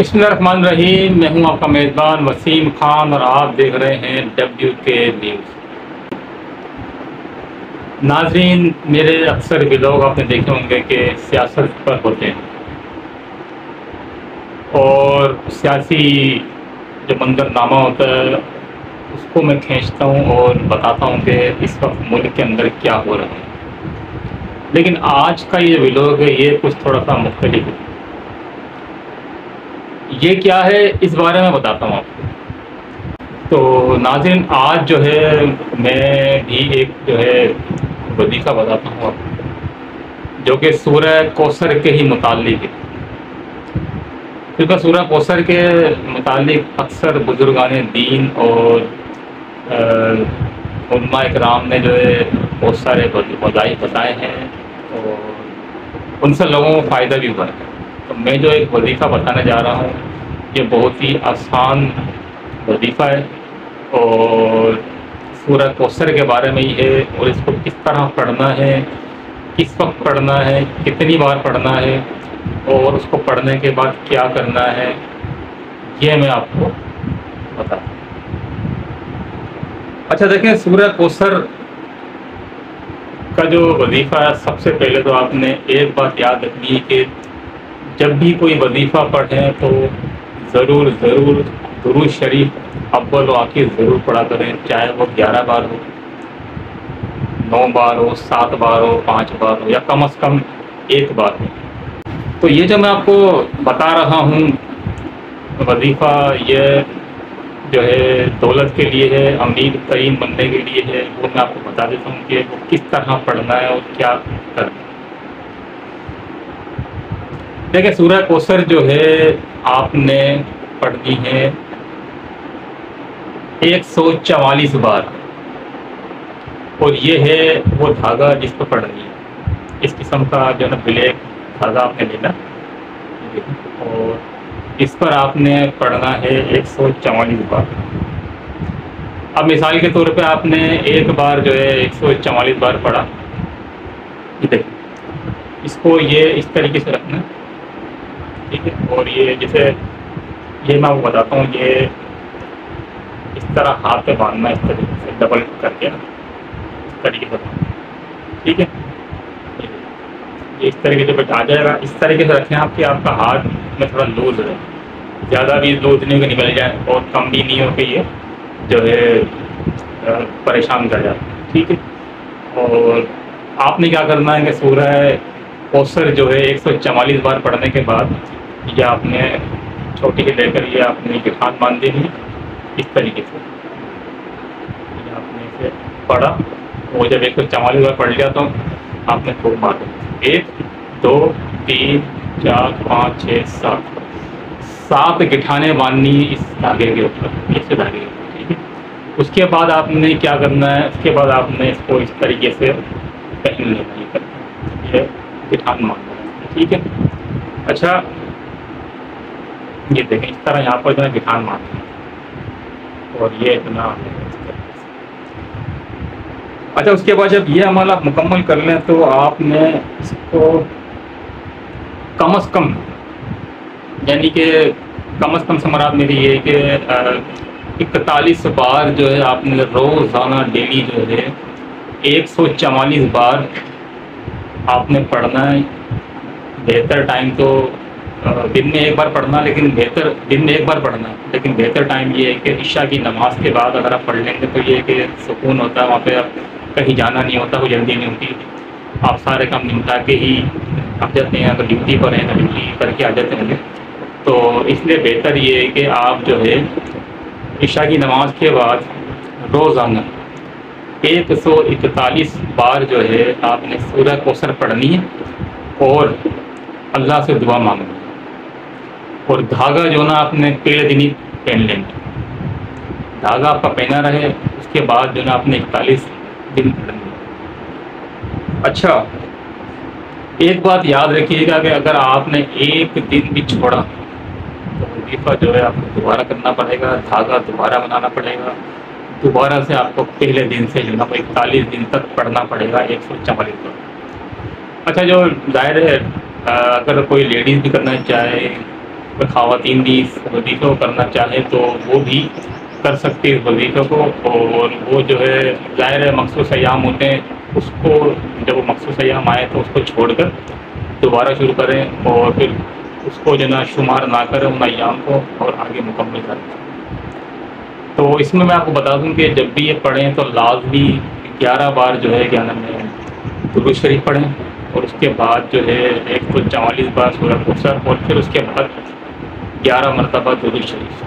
بسم اللہ الرحمن الرحیم، میں ہوں آپ کا میزبان وسیم خان اور آپ دیکھ رہے ہیں WK نیوز۔ ناظرین، میرے اکثر ولاگ آپ نے دیکھے ہوں گے کہ سیاست پر ہوتے ہیں اور سیاسی جو منظرنامہ ہوتا ہے اس کو میں کھینچتا ہوں اور بتاتا ہوں کہ اس وقت ملک کے اندر کیا ہو رہا ہے۔ لیکن آج کا یہ ولاگ ہے، یہ کچھ تھوڑا سا مختلف ہے۔ یہ کیا ہے اس بارے میں بتاتا ہوں آپ کو۔ تو ناظرین، آج جو ہے میں بھی ایک جو ہے وظیفہ بتاتا ہوں آپ کو، جو کہ سورہ کوثر کے ہی متعلق ہے۔ کیونکہ سورہ کوثر کے متعلق اکثر بزرگان دین اور علماء اکرام نے جو ہے بہت سارے وظائف بتائے ہیں اور ان سے لوگوں کو فائدہ بھی ہوا ہے۔ تو میں جو ایک وظیفہ بتانے جا رہا ہوں، یہ بہت ہی آسان وظیفہ ہے اور سورہ کوثر کے بارے میں ہی ہے، اور اس کو کس طرح پڑھنا ہے، کس وقت پڑھنا ہے، کتنی بار پڑھنا ہے اور اس کو پڑھنے کے بعد کیا کرنا ہے، یہ میں آپ کو بتا دوں۔ اچھا دیکھیں، سورہ کوثر کا جو وظیفہ ہے، سب سے پہلے تو آپ نے ایک بات یاد رکھنی ہے کہ جب بھی کوئی وظیفہ پڑھیں تو ضرور درود شریف اول و آخر ضرور پڑھا کریں، چاہے وہ 11 بار ہو، 9 بار ہو، 7 بار ہو، 5 بار ہو، یا کم از کم 1 بار ہو۔ تو یہ جو میں آپ کو بتا رہا ہوں وظیفہ، یہ جو ہے دولت کے لیے ہے، امیر ترین بننے کے لیے ہے، وہ میں آپ کو بتا دیتا ہوں کہ وہ کس طرح پڑھنا ہے اور کیا کرنا ہے۔ دیکھیں، سورہ کوثر جو ہے آپ نے پڑھنی ہے 144 بار، اور یہ ہے وہ دھاگا جس کو پڑھنی ہے۔ اس قسم کا جو ہے نا بلیک دھاگا آپ نے لینا، اور اس پر آپ نے پڑھنا ہے 144 بار۔ اب مثال کے طور پہ آپ نے ایک بار جو ہے 144 بار پڑھا، اس کو یہ اس طریقے سے رکھنا، ٹھیک ہے؟ اور یہ جیسے یہ میں آپ کو بتاتا ہوں، یہ اس طرح ہاتھ پہ باندھنا، اس طریقے سے ڈبل کر کے نا، اس طریقے سے باندھنا، ٹھیک ہے؟ یہ اس طریقے سے آ جائے گا۔ اس طریقے سے رکھیں آپ کہ آپ کا ہاتھ میں تھوڑا لوز رہے، زیادہ بھی لوز نہیں ہو کہ نکل جائے اور کم بھی نہیں ہو کہ یہ جو ہے پریشان کر جائے، ٹھیک ہے؟ اور آپ نے کیا کرنا ہے کہ سورہ کوثر جو ہے 144 بار پڑھنے کے بعد یہ آپ نے چھوٹی سے لے کر یہ آپ نے گٹھان باندھ دینی، اس طریقے سے یہ آپ نے اسے پڑھا۔ وہ جب 144 بار پڑھ لیا تو آپ نے خوب مار 1 2 3 4 5 6 7 گٹھانے باندھنی اس دھاگے کے اوپر، اس دھاگے کے اوپر، ٹھیک ہے؟ اس کے بعد آپ نے کیا کرنا ہے، اس کے بعد آپ نے اس کو اس طریقے سے پہن لینا، یہ گٹھان باندھنا ہے، ٹھیک ہے؟ اچھا، یہ دیکھیں اس طرح یہاں پر جو ہے گٹھان باندھنا ہے، اور یہ اتنا۔ اچھا، اس کے بعد جب یہ عمل آپ مکمل کر لیں تو آپ نے اس کو کم از کم، یعنی کہ کم از کم سے مراد میری یہ کہ 41 بار جو ہے آپ نے روزانہ ڈیلی جو ہے 144 بار آپ نے پڑھنا ہے۔ بہتر ٹائم تو دن میں 1 بار پڑھنا، لیکن بہتر دن میں 1 بار پڑھنا، لیکن بہتر ٹائم یہ ہے کہ عشاء کی نماز کے بعد اگر آپ پڑھ لیں گے تو یہ کہ سکون ہوتا ہے، وہاں پہ کہیں جانا نہیں ہوتا، کوئی جلدی نہیں ہوتی، آپ سارے کام نمٹا کے ہی آ جاتے ہیں، اگر ڈیوٹی پر ہیں تو ڈیوٹی کر کے آ جاتے ہیں۔ تو اس لیے بہتر یہ ہے کہ آپ جو ہے عشاء کی نماز کے بعد روزانہ 141 بار جو ہے آپ نے سورہ کوثر پڑھنی ہے اور اللہ سے دعا مانگنی، اور دھاگا جو نا آپ نے پہلے دن ہی پہن لینا، دھاگا آپ کا پہنا رہے، اس کے بعد جو نا آپ نے 41 دن پڑھنی۔ اچھا، ایک بات یاد رکھیے گا کہ اگر آپ نے ایک دن بھی چھوڑا تو وظیفہ جو ہے آپ کو دوبارہ کرنا پڑے گا، دھاگا دوبارہ بنانا پڑے گا، دوبارہ سے آپ کو پہلے دن سے جو نا 41 دن تک پڑھنا پڑے گا 144 بار۔ اچھا، جو ظاہر ہے اگر کوئی لیڈیز بھی کرنا چاہے خواتین بھی اس وظیفے کو کرنا چاہیں تو وہ بھی کر سکتے اس وظیفے کو، اور وہ جو ہے ظاہر ہے مخصوص ایام ہوتے ہیں، اس کو جب وہ مخصوص ایام آئے تو اس کو چھوڑ کر دوبارہ شروع کریں، اور پھر اس کو جو نا شمار نہ کریں ان ایام کو، اور آگے مکمل کریں۔ تو اس میں آپ کو بتا دوں کہ جب بھی یہ پڑھیں تو لازمی 11 بار جو ہے کیا نام ہے درود شریف پڑھیں، اور اس کے بعد جو ہے 144 بار سورۃ کوثر، اور پھر اس کے بعد 11 مرتبہ درود شریف۔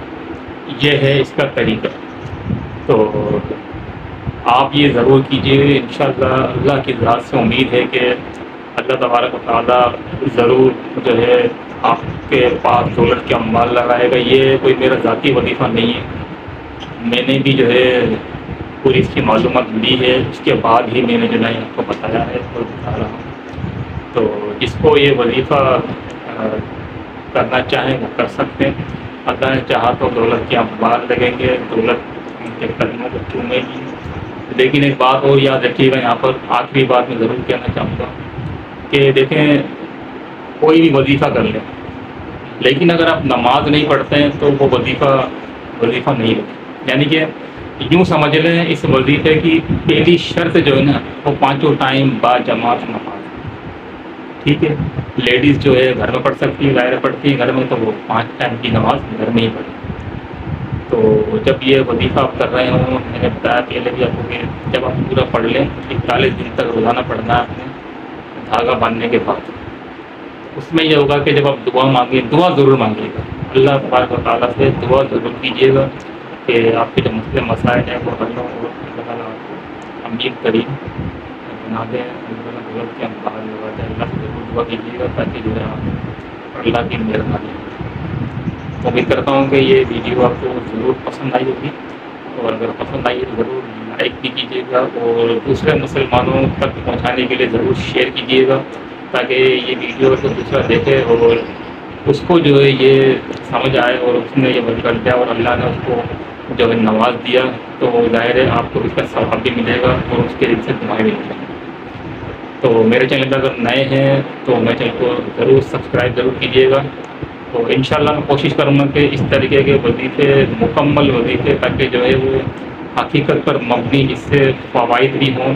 یہ ہے اس کا طریقہ۔ تو آپ یہ ضرور کیجیے، انشاءاللہ اللہ کی ذات سے امید ہے کہ اللہ تبارک و تعالیٰ ضرور جو ہے آپ کے پاس دولت کے اموال لگائے گا۔ یہ کوئی میرا ذاتی وظیفہ نہیں ہے، میں نے بھی جو ہے پوری اس کی معلومات لی ہے، اس کے بعد ہی میں نے جو ہے آپ کو بتایا ہے اور بتا رہا ہوں۔ تو جس کو یہ وظیفہ کرنا چاہیں وہ کر سکتے ہیں، اللہ نے چاہا تو دولت کے اموال لگیں گے، دولت ان کے قدموں کو چومے گی۔ لیکن ایک بات اور یاد رکھیے گا، یہاں پر آخری بات میں ضرور کہنا چاہوں گا کہ دیکھیں کوئی بھی وظیفہ کر لیں، لیکن اگر آپ نماز نہیں پڑھتے ہیں تو وہ وظیفہ نہیں ہے۔ یعنی کہ یوں سمجھ لیں اس وظیفے کی پہلی شرط جو ہے نا وہ 5 ٹائم با جماعت نماز، ٹھیک ہے۔ لیڈیز جو ہے گھر میں پڑھ سکتی ہے، ظاہر پڑھتی ہے گھر میں، تو وہ 5 ٹائم کی نماز گھر میں ہی پڑھیں۔ تو جب یہ وظیفہ آپ کر رہے ہوں، میں نے بتایا پہلے بھی آپ کو کہ جب آپ پورا پڑھ لیں 41 دن تک روزانہ پڑھنا ہے آپ نے دھاگا باندھنے کے بعد، اس میں یہ ہوگا کہ جب آپ دعا مانگیں، دعا ضرور مانگیے گا، اللہ تبارک و تعالیٰ سے دعا ضرور کیجیے گا کہ آپ کے جو مسئلے مسائل ہیں وہ حل ہوں، اور اللہ تعالیٰ آپ کو امیر کریم بنا دیں، اللہ دولت کے اموال لگا دیں۔ اللہ سے ضرور دعا کیجیے گا تاکہ جو ہے آپ اللہ کی مہربانی ہو۔ امید کرتا ہوں کہ یہ ویڈیو آپ کو ضرور پسند آئی ہوگی، اور اگر پسند آئی تو ضرور لائک بھی کیجیے گا، اور دوسرے مسلمانوں تک پہنچانے کے لیے ضرور شیئر کیجیے گا تاکہ یہ ویڈیو کو دوسرا دیکھے اور اس کو جو ہے یہ سمجھ آئے، اور اس نے یہ کر دیا اور اللہ نے اس کو جو ہے نواز دیا، تو ظاہر ہے آپ کو اس کا ثواب بھی ملے گا اور اس کے دل سے دعائیں بھی ملیں گی۔ تو میرے چینل پر اگر نئے ہیں تو میرے چینل کو ضرور سبسکرائب ضرور کیجیے گا، تو انشاءاللہ میں کوشش کروں گا کہ اس طریقے کے وظیفے، مکمل وظیفے، تاکہ جو ہے وہ حقیقت پر مبنی، جس سے فوائد بھی ہوں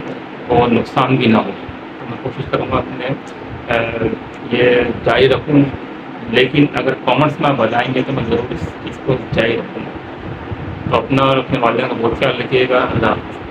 اور نقصان بھی نہ ہو، تو میں کوشش کروں گا اپنے یہ جاری رکھوں، لیکن اگر کامنٹس میں بتائیں گے تو میں ضرور اس کو جاری رکھوں گا۔ تو اپنا اور اپنے والدین کا بہت خیال رکھیے گا۔ اللہ حافظ۔